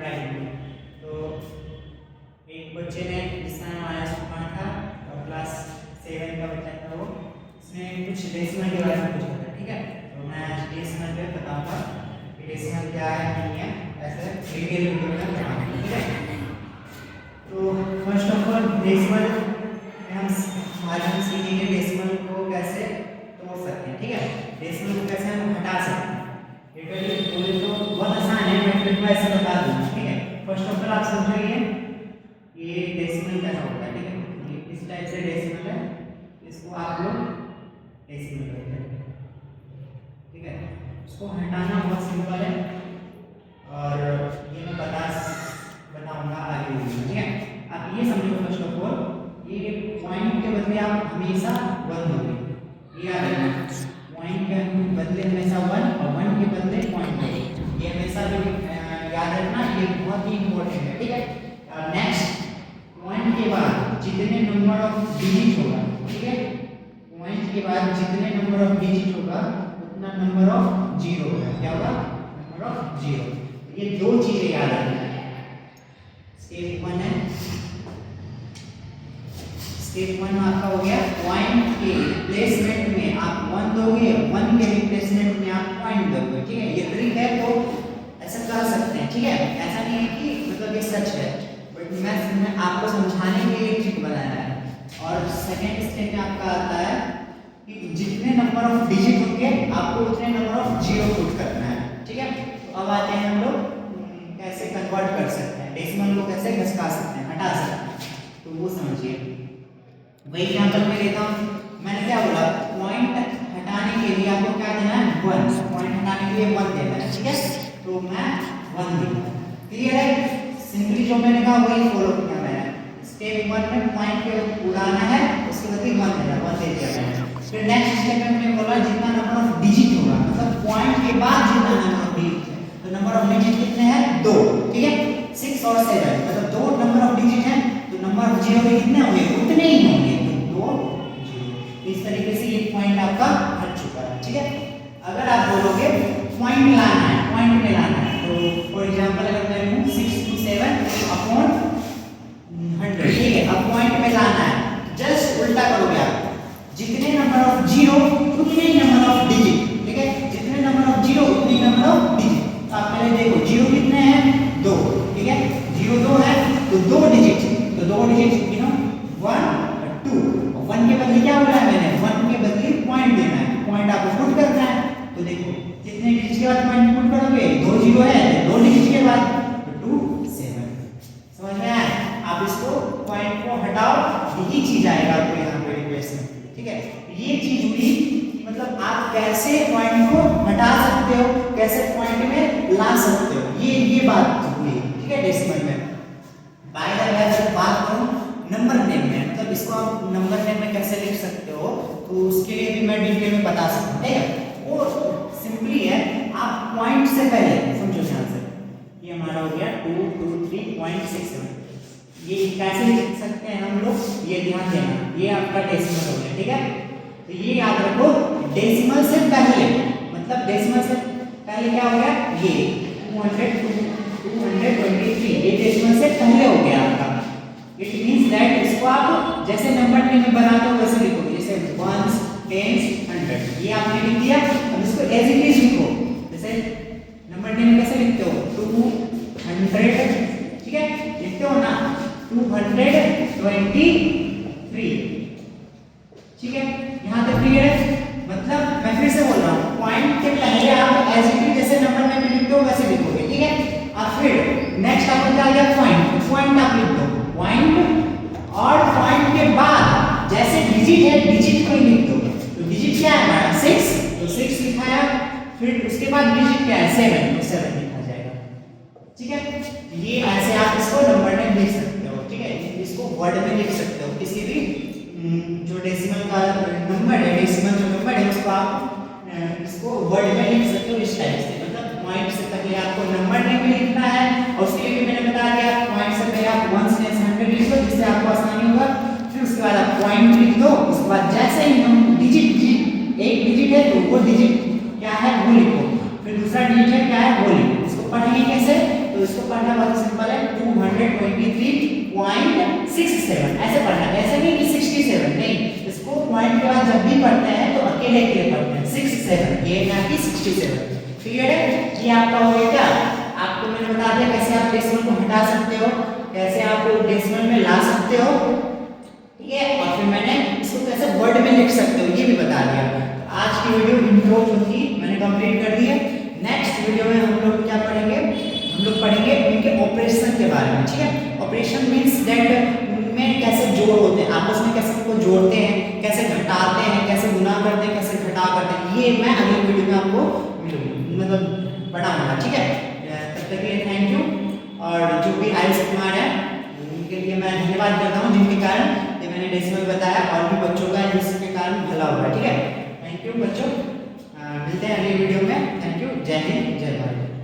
Primary में। तो एक बच्चे ने जिसका नाम आया सुभान था और क्लास 7 का बच्चा था वो, उसने कुछ डेसिमल के बारे में पूछा था, ठीक है। तो मैं आज डेसिमल पे बताऊंगा कि डेसिमल क्या है नहीं है, ऐसे डिटेल वीडियो में बताऊंगा, ठीक है। तो फर्स्ट ऑफ ऑल डेसिमल हम सीखेंगे डेसिमल को कैसे तोड़ सकते हैं, ठीक है। डेसिमल को कैसे हम हटा सकते हैं, लिटरली बोले तो बहुत आसान है, मैं फिर को ऐसे बता दूंगा, ठीक है। फर्स्ट ऑफ ऑल आप समझिए ये डेसिमल कैसा होता है, ठीक है। ये इस टाइप से डेसिमल है, इसको आप लोग डेसिमल कहते हैं, ठीक है। इसको हटाना बहुत सिंपल है और ये मैं बताऊंगा आगे, ठीक है। आप ये समझो फर्स्ट ऑफ ऑल ये पॉइंट के बदले आप हमेशा 1 दोगे, ये याद रखना। पॉइंट के बदले हमेशा 1 और 1 के बदले पॉइंट दोगे, ये हमेशा भी याद रखना, ये बहुत ही इंपॉर्टेंट है, ठीक है। नेक्स्ट पॉइंट के बाद जितने नंबर ऑफ डिजिट होगा, ठीक है, पॉइंट के बाद जितने नंबर ऑफ डिजिट होगा उतना नंबर ऑफ जीरो होगा, क्या होगा, नंबर ऑफ जीरो। ये दो चीजें याद रखना है। स्टेप 1 है, स्टेप 1 आपका हो गया पॉइंट के प्लेसमेंट में आप 1 दोगे, 1 के रिप्लेसमेंट में आप पॉइंट दोगे, ठीक है। ये ट्रिक है तो ऐसा कर सकते हैं, ठीक है। ऐसा नहीं है कि मतलब ये सच है, बट मैं आपको समझाने के लिए ट्रिक बनाया है। और सेकंड स्टेप में आपका आता है कि जितने नंबर ऑफ डिजिट होंगे आपको उतने नंबर ऑफ जीरो पुट करना है, ठीक है। तो अब आते हैं हम लोग कैसे कन्वर्ट कर सकते हैं, डेसिमल को कैसे घसका सकते हैं, हटा सकते हैं, तो वो समझिए। वही एग्जांपल में लेता हूं, मैंने क्या बोला, पॉइंट हटाने के लिए आपको क्या देना है, 1, पॉइंट हटाने के लिए 1 देना है, ठीक है। तो मैं 1 दूंगा, क्लियर है। सिंपली जो मैंने कहा वही फॉलो किया मैंने। स्टेप 1 में पॉइंट के उड़ाना है, उसके बाद 1 देना, 1 दे दिया मैंने। फिर नेक्स्ट स्टेप में मैंने बोला जितना नंबर ऑफ डिजिट होगा, मतलब पॉइंट के बाद जितना नंबर ऑफ डिजिट है, तो नंबर ऑफ डिजिट कितने हैं, 2, ठीक है। 6 और 7 मतलब 2 नंबर ऑफ डिजिट हैं, तो नंबर ऑफ जीरो के कितने होंगे, उतने ही होंगे, तो 2 जीरो। इस तरीके से ये पॉइंट आपका हट चुका है, ठीक है। अगर आप बोलोगे पॉइंट लाना है, पॉइंट में लाना है, तो फॉर एग्जांपल अगर मैं लूं 6 to 7 अपॉन 100, ठीक है। अब पॉइंट में लाना है, जस्ट उल्टा करोगे आप, जितने नंबर ऑफ जीरो उतने ही नंबर ऑफ डिजिट, ठीक है। जितने नंबर ऑफ जीरो उतने ही नंबर ऑफ डिजिट। तो आप पहले देखो जीरो कितने हैं, 2, ठीक है। जीरो 2 है तो 2 डिजिट, तो 2 डिजिट गिनो 1 और 2, और 1 के बदले क्या बोला है मैंने, 1 के बदले पॉइंट देना है, पॉइंट आपको पुट करना है। तो देखो कितने डिजिट के बाद पॉइंट पुट करोगे, 2 जीरो है तो 2 डिजिट के बाद तो 2 7, समझ में आया। आप इसको पॉइंट को हटाओ, यही चीज आएगा आपको यहाँ पे रिप्लेसमेंट, ठीक है। ये चीज हुई मतलब आप कैसे पॉइंट को हटा सकते हो, कैसे पॉइंट में ला सकते हो, ये बात हुई, ठीक है, डेसिमल में। बाय द वे अगर बात करूं नंबर नेम में, मतलब इसको आप नंबर नेम में कैसे लिख सकते हो, तो उसके लिए भी मैं डिटेल में बता सकता हूं, ठीक है। वो सिंपली है, आप पॉइंट से पहले समझो ध्यान से, ये हमारा हो गया 223.67, ये कैसे लिख सकते हैं हम लोग, ये ध्यान देना, ये आपका डेसिमल हो गया, ठीक है। तो ये याद रखो डेसिमल से पहले, मतलब डेसिमल से पहले क्या हो गया, ये 223, ये डेसिमल से पहले हो गया आपका। इट मींस दैट इसको आप जैसे नंबर नेम में बनाते हो वैसे लिखोगे, जैसे 1s 10s 100, ये आपने लिख दिया। अब इसको एज इट इज लिखो, जैसे नंबर नेम में कैसे लिखते हो, 200, ठीक है, लिखते हो ना 223, ठीक है। यहां तक क्लियर है। मतलब मैं फिर से बोल रहा हूं, पॉइंट के पहले आप एज इट इज जैसे नंबर में लिखते हो वैसे लिखोगे, ठीक है। अब फिर नेक्स्ट आपको क्या आ गया, पॉइंट, पॉइंट आप लिख दो, पॉइंट, और पॉइंट के बाद जैसे डिजिट है डिजिट को ही लिख दो। तो डिजिट क्या है हमारा 6, तो 6 लिखा है, फिर उसके बाद डिजिट क्या है 7, तो 7 लिखा जाएगा, ठीक है। ये ऐसे आप इसको नंबर नेम लिख सकते हो, ठीक है। इसको वर्ड में लिख सकते हो, किसी भी जो डेसिमल का नंबर है, डेसिमल जो नंबर है उसको आप इसको वर्ड में लिख सकते हो इस टाइप से। मतलब पॉइंट से पहले आपको नंबर नेम में लिखना है, और उसके लिए भी मैंने बता दिया, पॉइंट से पहले आप 1 से 100 लिख दो, जिससे आपको आसानी होगा। फिर उसके बाद आप पॉइंट लिख दो, उसके बाद जैसे ही हम डिजिट एक डिजिट है तो वो डिजिट क्या है वो लिखो, फिर दूसरा डिजिट है क्या है वो लिखो। इसको पढ़ेंगे कैसे, तो इसको पढ़ना बहुत सिंपल है, 223.67 ऐसे पढ़ना, ऐसे नहीं कि 67 नहीं, इसको पॉइंट के बाद जब भी पढ़ते हैं तो अकेले अकेले पढ़ते हैं 67, ये ना कि 67। क्लियर है? ये आपका हो गया क्या? आपको मैंने बता दिया कैसे आप डेसिमल को हटा सकते हो, कैसे आप डेसिमल में ला सकते हो, ठीक है, और फिर मैंने इसको कैसे वर्ड में लिख सकते हो ये भी बता दिया। आज की वीडियो इंट्रो जो थी मैंने कंप्लीट कर दी है। नेक्स्ट वीडियो में हम लोग क्या पढ़ेंगे? हम लोग पढ़ेंगे इनके ऑपरेशन के बारे में, ठीक है। ऑपरेशन मींस दैट में कैसे जोड़ होते हैं, आपस में कैसे उनको जोड़ते हैं, कैसे घटाते हैं, कैसे गुना करते हैं, कैसे घटा करते हैं, ये मैं अगली वीडियो में आपको मतलब पढ़ाऊंगा, ठीक है। तब तक के लिए थैंक यू। और जो भी आयुष कुमार है उनके लिए मैं धन्यवाद करता हूँ, जिनके कारण ये मैंने डेसिमल बताया और भी बच्चों का जिसके कारण भला हुआ, ठीक है। थैंक यू बच्चों, मिलते हैं अगली वीडियो में। थैंक यू, जय हिंद, जय भारत।